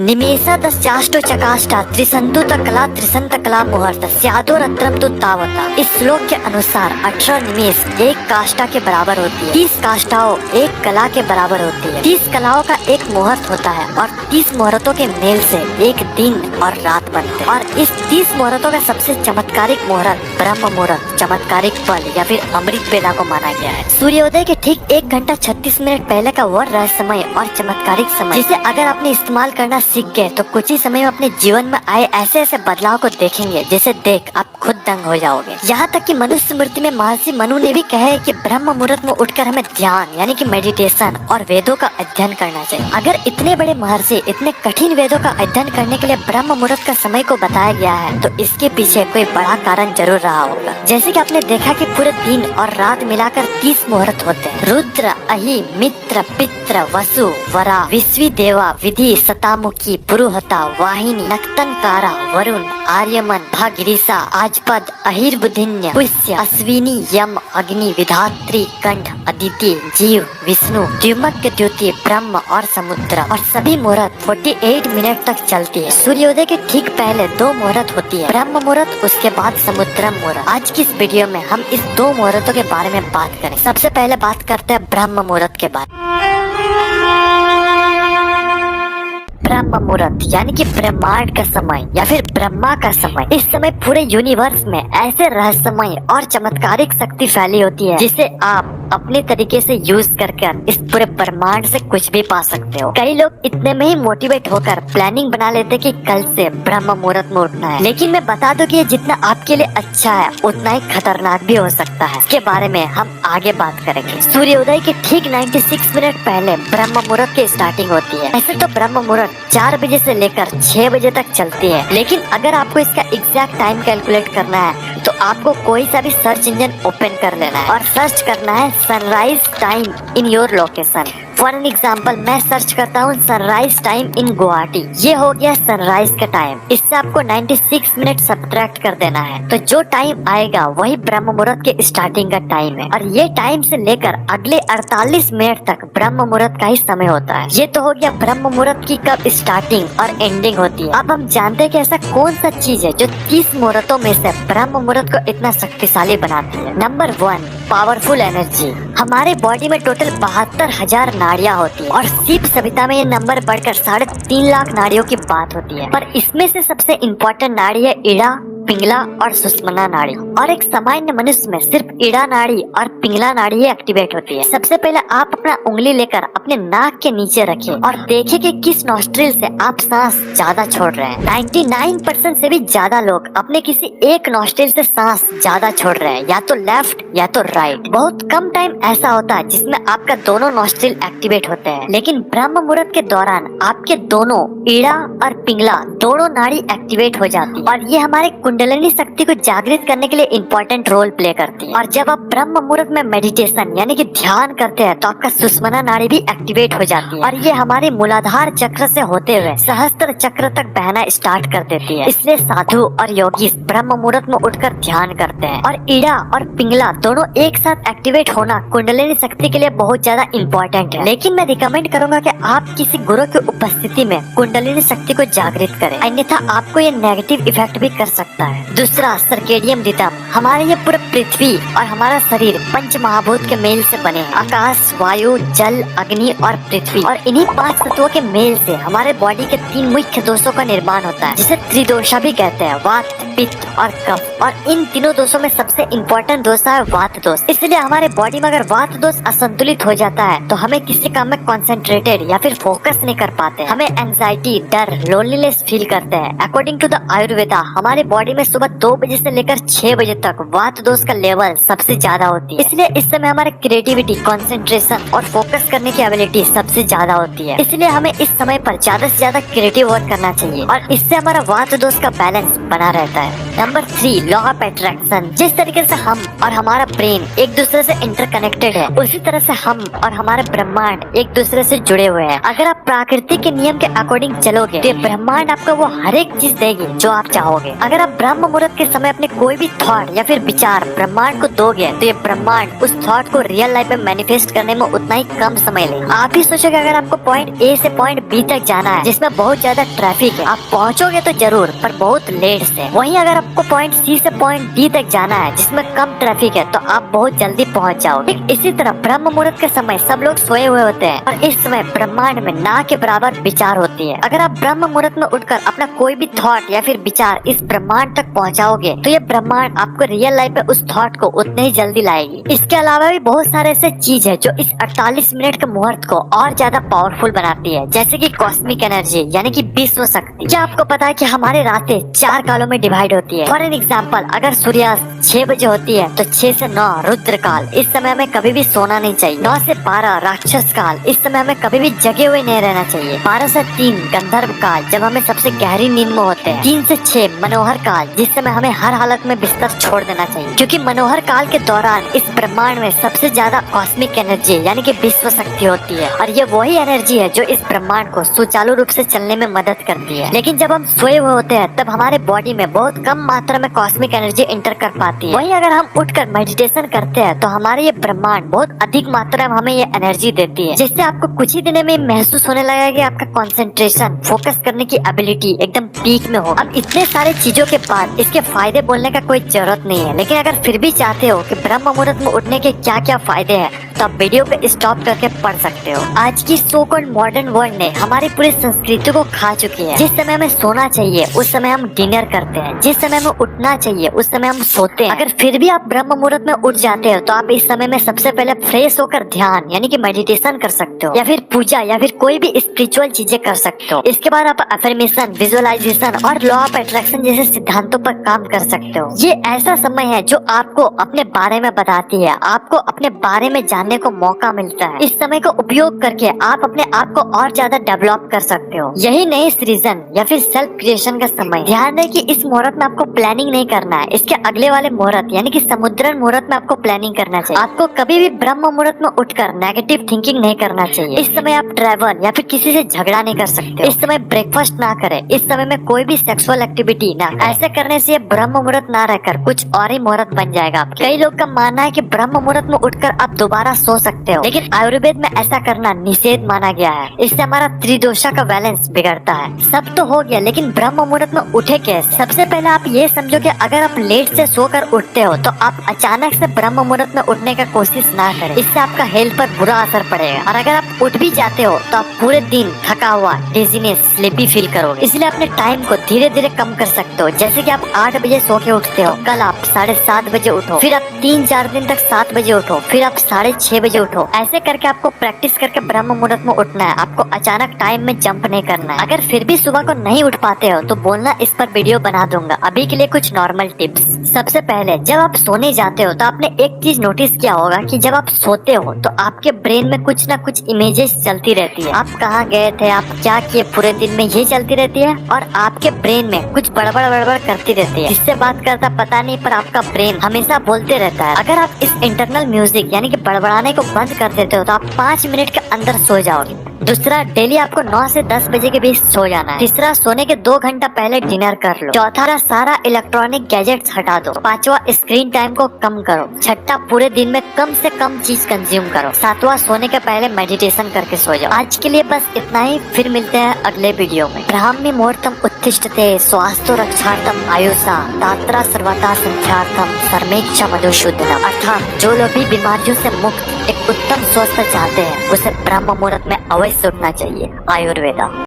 निमेषादश्चाष्टो चकाष्टा त्रिसंतु कला त्रिसंत कला मुहूर्त स्यादो रत्रम तु तावता। इस श्लोक के अनुसार 18 निमेष एक काष्ठा के बराबर होती है, 30 काष्ठाओं एक कला के बराबर होती है, 30 कलाओं का एक मुहूर्त होता है और 30 मुहूर्तों के मेल से एक दिन और रात बनते हैं। और इस 30 मुहूर्तों का सबसे चमत्कारिक मुहूर्त ब्रह्म मुहूर्त, चमत्कारिक पल या फिर अमृत बेला को माना गया है। सूर्योदय के ठीक 1 घंटा 36 मिनट पहले का वह रहस्यमय और चमत्कारिक समय, जिसे अगर आपने इस्तेमाल करना सीख गए तो कुछ ही समय में अपने जीवन में आए ऐसे ऐसे बदलाव को देखेंगे जिसे देख आप खुद दंग हो जाओगे। यहाँ तक कि मनुष्य स्मृति में महर्षि मनु ने भी कहा है कि ब्रह्म मुहूर्त में उठकर हमें ध्यान यानी कि मेडिटेशन और वेदों का अध्ययन करना चाहिए। अगर इतने बड़े महर्षि इतने कठिन वेदों का अध्ययन करने के लिए ब्रह्म मुहूर्त का समय को बताया गया है तो इसके पीछे कोई बड़ा कारण जरूर रहा होगा। जैसे कि आपने देखा कि पूरे दिन और रात मिलाकर 30 मुहूर्त होते हैं। रुद्र, अहि, मित्र, पित्र, वसु, वरा, विश्वी देवा, विधि, सतामुखी, पुरुहता, वाहिनी, नक्तनकारा, वरुण, आर्यमन, भागिरिसा, आजपद, अहिर्बुधिन्य, पुष्य, अश्विनी, यम, अग्नि, विधात्री, कंठ, अदिति, जीव, विष्णु, द्युमक, द्युति, ब्रह्म और समुद्र। और सभी मुहूर्त 48 मिनट तक चलती है। सूर्योदय के ठीक पहले 2 मुहूर्त होती है, ब्रह्म मुहूर्त, उसके बाद समुद्र मुहूर्त। आज की इस वीडियो में हम इस 2 मुहूर्तों के बारे में बात करें। सबसे पहले बात करते हैं ब्रह्म मुहूर्त के बारे में। ब्रह्म मुहूर्त यानी कि ब्रह्मांड का समय या फिर ब्रह्मा का समय। इस समय पूरे यूनिवर्स में ऐसे रहस्यमय और चमत्कारिक शक्ति फैली होती है जिसे आप अपने तरीके से यूज करके इस पूरे ब्रह्मांड से कुछ भी पा सकते हो। कई लोग इतने में ही मोटिवेट होकर प्लानिंग बना लेते कि कल से ब्रह्म मुहूर्त में उठना है, लेकिन मैं बता दूं कि ये जितना आपके लिए अच्छा है उतना ही खतरनाक भी हो सकता है। इसके बारे में हम आगे बात करेंगे। सूर्योदय के ठीक 96 मिनट पहले ब्रह्म मुहूर्त की स्टार्टिंग होती है। ऐसे तो ब्रह्म मुहूर्त 4 बजे से लेकर 6 बजे तक चलती है, लेकिन अगर आपको इसका एग्जैक्ट टाइम कैलकुलेट करना है तो आपको कोई सा भी सर्च इंजन ओपन कर लेना है और सर्च करना है sunrise time in your location. For an example मैं सर्च करता हूँ सनराइज टाइम इन गुवाहाटी। ये हो गया सनराइज का टाइम। इससे आपको 96 मिनट सब्ट्रैक्ट कर देना है तो जो टाइम आएगा वही ब्रह्म मुहूर्त के स्टार्टिंग का टाइम है। और ये टाइम से लेकर अगले 48 मिनट तक ब्रह्म मुहूर्त का ही समय होता है। ये तो हो गया ब्रह्म मुहूर्त की कब स्टार्टिंग और एंडिंग होती है। अब हम जानते हैं कि ऐसा कौन सा चीज है जो 30 मुहूर्तों में से ब्रह्म मुहूर्त को इतना शक्तिशाली बनाती है। Number 1, powerful energy. हमारे बॉडी में टोटल 72,000 नाड़ियाँ होती है और शिव सभ्यता में ये नंबर बढ़कर 3.5 लाख नाड़ियों की बात होती है। पर इसमें से सबसे इम्पोर्टेंट नाड़ी है इड़ा, पिंगला और सुषुम्ना नाड़ी। और एक सामान्य मनुष्य में सिर्फ इड़ा नाड़ी और पिंगला नाड़ी ही एक्टिवेट होती है। सबसे पहले आप अपना उंगली लेकर अपने नाक के नीचे रखें और देखें कि किस नॉस्ट्रिल से आप सांस ज्यादा छोड़ रहे हैं। 99% से भी ज्यादा लोग अपने किसी एक नॉस्ट्रिल से सांस ज्यादा छोड़ रहे हैं, या तो लेफ्ट या तो राइट। बहुत कम टाइम ऐसा होता है जिसमें आपका दोनों नॉस्ट्रिल एक्टिवेट होते हैं, लेकिन ब्रह्म मुहूर्त के दौरान आपके दोनों इड़ा और पिंगला दोनों नाड़ी एक्टिवेट हो जाती है और ये हमारे कुंडलिनी शक्ति को जागृत करने के लिए इम्पोर्टेंट रोल प्ले करती है। और जब आप ब्रह्म मुहूर्त में मेडिटेशन यानी कि ध्यान करते हैं तो आपका सुषुम्ना नाड़ी भी एक्टिवेट हो जाती है और ये हमारे मूलाधार चक्र से होते हुए सहस्त्र चक्र तक बहना स्टार्ट कर देती है। इसलिए साधु और योगी ब्रह्म मुहूर्त में उठकर ध्यान करते हैं। और इड़ा और पिंगला दोनों एक साथ एक्टिवेट होना कुंडलिनी शक्ति के लिए बहुत ज्यादा इम्पोर्टेंट है। लेकिन मैं रिकमेंड करूंगा कि आप किसी गुरु की उपस्थिति में कुंडलिनी शक्ति को जागृत करें, अन्यथा आपको ये नेगेटिव इफेक्ट भी कर सकता है। दूसरा, सर्केडियन रिदम। हमारे ये पूरे पृथ्वी और हमारा शरीर पंच महाभूत के मेल से बने हैं, आकाश, वायु, जल, अग्नि और पृथ्वी। और इन्हीं 5 तत्वों के मेल से हमारे बॉडी के 3 मुख्य दोषों का निर्माण होता है, जिसे त्रिदोषा भी कहते हैं, वात, पित्त और कफ। और इन तीनों दोषों में सबसे इम्पोर्टेंट दोष है वात दोष। इसलिए हमारे बॉडी में अगर वात दोष असंतुलित हो जाता है तो हमें किसी काम में कॉन्सेंट्रेटेड या फिर फोकस नहीं कर पाते। हमें एंजाइटी, डर, लोनलीनेस फील करते हैं। अकॉर्डिंग टू द आयुर्वेदा हमारे बॉडी में सुबह 2 बजे से लेकर 6 बजे तक वात दोष का लेवल सबसे ज्यादा होती है। इसलिए इस समय हमारे क्रिएटिविटी, कंसंट्रेशन और फोकस करने की एबिलिटी सबसे ज्यादा होती है। इसलिए हमें इस समय पर ज्यादा से ज्यादा क्रिएटिव वर्क करना चाहिए और इससे हमारा वात दोष का बैलेंस बना रहता है। Number 3, law of attraction. जिस तरीके से हम और हमारा ब्रेन एक दूसरे से इंटरकनेक्टेड है, उसी तरह से हम और हमारे ब्रह्मांड एक दूसरे से जुड़े हुए हैं। अगर आप प्रकृति के नियम के अकॉर्डिंग चलोगे तो ये ब्रह्मांड आपको वो हर एक चीज देगी जो आप चाहोगे। अगर आप ब्रह्म मुहूर्त के समय अपने कोई भी थॉट या फिर विचार ब्रह्मांड को दोगे तो ये ब्रह्मांड उस थॉट को रियल लाइफ में मैनिफेस्ट करने में उतना ही कम समय लेगा। आप ही सोचोगे अगर आपको पॉइंट ए से पॉइंट बी तक जाना है जिसमें बहुत ज्यादा ट्रैफिक है, आप पहुंचोगे तो जरूर पर बहुत लेट से। वहीं अगर आपको पॉइंट सी से पॉइंट डी तक जाना है जिसमें कम ट्रैफिक है तो आप बहुत जल्दी पहुंच जाओगे। ठीक इसी तरह ब्रह्म मुहूर्त के समय सब लोग सोए हुए होते हैं और इस समय ब्रह्मांड में ना के बराबर विचार होती है। अगर आप ब्रह्म मुहूर्त में उठकर अपना कोई भी थॉट या फिर विचार इस ब्रह्मांड तक पहुंचाओगे तो ये ब्रह्मांड आपको रियल लाइफ में उस थॉट को उतने ही जल्दी लाएगी। इसके अलावा भी बहुत सारे ऐसे चीज है जो इस 48 मिनट के मुहूर्त को और ज्यादा पावरफुल बनाती है, जैसे कि कॉस्मिक एनर्जी यानी कि विश्व शक्ति। क्या आपको पता है कि हमारी रातें 4 कालों में डिवाइड होती है? फॉर एन एग्जाम्पल, अगर सूर्यास्त 6 बजे होती है तो 6 से 9 रुद्र काल, इस समय हमें कभी भी सोना नहीं चाहिए। 9 से 12 राक्षस काल, इस समय हमें कभी भी जगे हुए नहीं रहना चाहिए। 12 से 3 गंधर्व काल, जब हमें सबसे गहरी नींद में होते हैं। 3 से 6 मनोहर काल, जिस समय हमें हर हालत में बिस्तर छोड़ देना चाहिए, क्योंकि मनोहर काल के दौरान इस ब्रह्मांड में सबसे ज्यादा कॉस्मिक एनर्जी यानी कि विश्व शक्ति होती है और ये वही एनर्जी है जो इस ब्रह्मांड को सुचारू रूप से चलने में मदद करती है। लेकिन जब हम सोए हुए होते हैं तब हमारे बॉडी में बहुत कम मात्रा में कॉस्मिक एनर्जी इंटर कर पाती है। वहीं अगर हम उठकर मेडिटेशन करते हैं तो हमारे ये ब्रह्मांड बहुत अधिक मात्रा में हमें ये एनर्जी देती है, जिससे आपको कुछ ही दिनों में महसूस होने लगा कि आपका कंसंट्रेशन, फोकस करने की एबिलिटी एकदम पीक में हो। अब इतने सारे चीजों के बाद इसके फायदे बोलने का कोई जरूरत नहीं है, लेकिन अगर फिर भी चाहते हो कि ब्रह्म मुहूर्त में उठने के क्या क्या फायदे हैं तो आप वीडियो पे स्टॉप करके पढ़ सकते हो। आज की सो कॉल्ड मॉडर्न वर्ल्ड ने हमारी पूरी संस्कृति को खा चुकी है। जिस समय हमें सोना चाहिए उस समय हम डिनर करते हैं, जिस समय हमें उठना चाहिए उस समय हम सोते हैं। अगर फिर भी आप ब्रह्म मुहूर्त में उठ जाते हो तो आप इस समय में सबसे पहले फ्रेश होकर ध्यान यानी कि मेडिटेशन कर सकते हो, या फिर पूजा या फिर कोई भी स्पिरिचुअल चीजें कर सकते हो। इसके बाद आप अफर्मेशन, विजुअलाइजेशन और लॉ ऑफ अट्रैक्शन जैसे सिद्धांतों पर काम कर सकते हो। ये ऐसा समय है जो आपको अपने बारे में बताती है, आपको अपने बारे में जानने को मौका मिलता है। इस समय का उपयोग करके आप अपने आप को और ज्यादा डेवलप कर सकते हो। यही नए सृजन या फिर सेल्फ क्रिएशन का समय। ध्यान दें कि इस मुहूर्त में आपको प्लानिंग नहीं करना है, इसके अगले वाले मुहूर्त यानी कि समुद्रन मुहूर्त में आपको प्लानिंग करना चाहिए। आपको कभी भी ब्रह्म मुहूर्त में उठकर नेगेटिव थिंकिंग नहीं करना चाहिए। इस समय आप ट्रैवल या फिर किसी से झगड़ा नहीं कर सकते। इस समय ब्रेकफास्ट ना करें, इस समय में कोई भी सेक्सुअल एक्टिविटी ना। ऐसे करने से ब्रह्म मुहूर्त ना रहकर कुछ और ही मुहूर्त बन जाएगा। कई लोग का मानना है कि ब्रह्म मुहूर्त में उठकर आप दोबारा सो सकते हो, लेकिन आयुर्वेद में ऐसा करना निषेध माना गया है। इससे हमारा त्रिदोषा का बैलेंस बिगड़ता है। सब तो हो गया, लेकिन ब्रह्म मुहूर्त में उठे कैसे? सबसे पहले आप ये समझो कि अगर आप लेट से सोकर उठते हो तो आप अचानक से ब्रह्म मुहूर्त में उठने का कोशिश ना करें, इससे आपका हेल्थ पर बुरा असर पड़ेगा। और अगर आप उठ भी जाते हो तो आप पूरे दिन थका हुआ, डिजीनेस, स्लीपी फील करोगे। इसलिए अपने टाइम को धीरे धीरे कम कर सकते हो। जैसे कि आप 8 बजे सो के उठते हो, कल आप 7:30 बजे उठो, फिर आप 3-4 दिन तक 7 बजे उठो, फिर आप 6:30 बजे उठो। ऐसे करके आपको प्रैक्टिस करके ब्रह्म मुहूर्त में उठना है। आपको अचानक टाइम में जंप नहीं करना है। अगर फिर भी सुबह को नहीं उठ पाते हो तो बोलना, इस पर वीडियो बना दूंगा। अभी के लिए कुछ नॉर्मल टिप्स। सबसे पहले जब आप सोने जाते हो तो आपने एक चीज नोटिस किया होगा कि जब आप सोते हो तो आपके ब्रेन में कुछ ना कुछ इमेजेस चलती रहती है। आप कहाँ गए थे, आप क्या किए पूरे दिन में, ये चलती रहती है और आपके ब्रेन में कुछ बड़बड़ करती रहती है। किससे बात करता पता नहीं, पर आपका ब्रेन हमेशा बोलते रहता है। अगर आप इस इंटरनल म्यूजिक यानी कि बड़बड़ाने को बंद कर देते हो तो आप 5 मिनट के अंदर सो जाओगे। दूसरा, डेली आपको 9 से 10 बजे के बीच सो जाना है। तीसरा, सोने के 2 घंटा पहले डिनर कर लो। चौथा, सारा इलेक्ट्रॉनिक गैजेट्स हटा दो। पांचवा, स्क्रीन टाइम को कम करो। छठा, पूरे दिन में कम से कम चीज कंज्यूम करो। सातवां, सोने के पहले मेडिटेशन करके सो जाओ। आज के लिए बस इतना ही, फिर मिलते हैं अगले वीडियो में। ब्राह्मी मुहूर्तम उत्तिष्ठते स्वास्थ्य रक्षार्थम आयुषा तात्रा सर्वथा संख्यार्थम सर्मेक्षा मधुसूदनम। अर्थात जो लोग भी बीमारियों से मुक्त एक उत्तम स्वस्थ चाहते हैं उसे ब्रह्म मुहूर्त में अवश्य उठना चाहिए। आयुर्वेदा।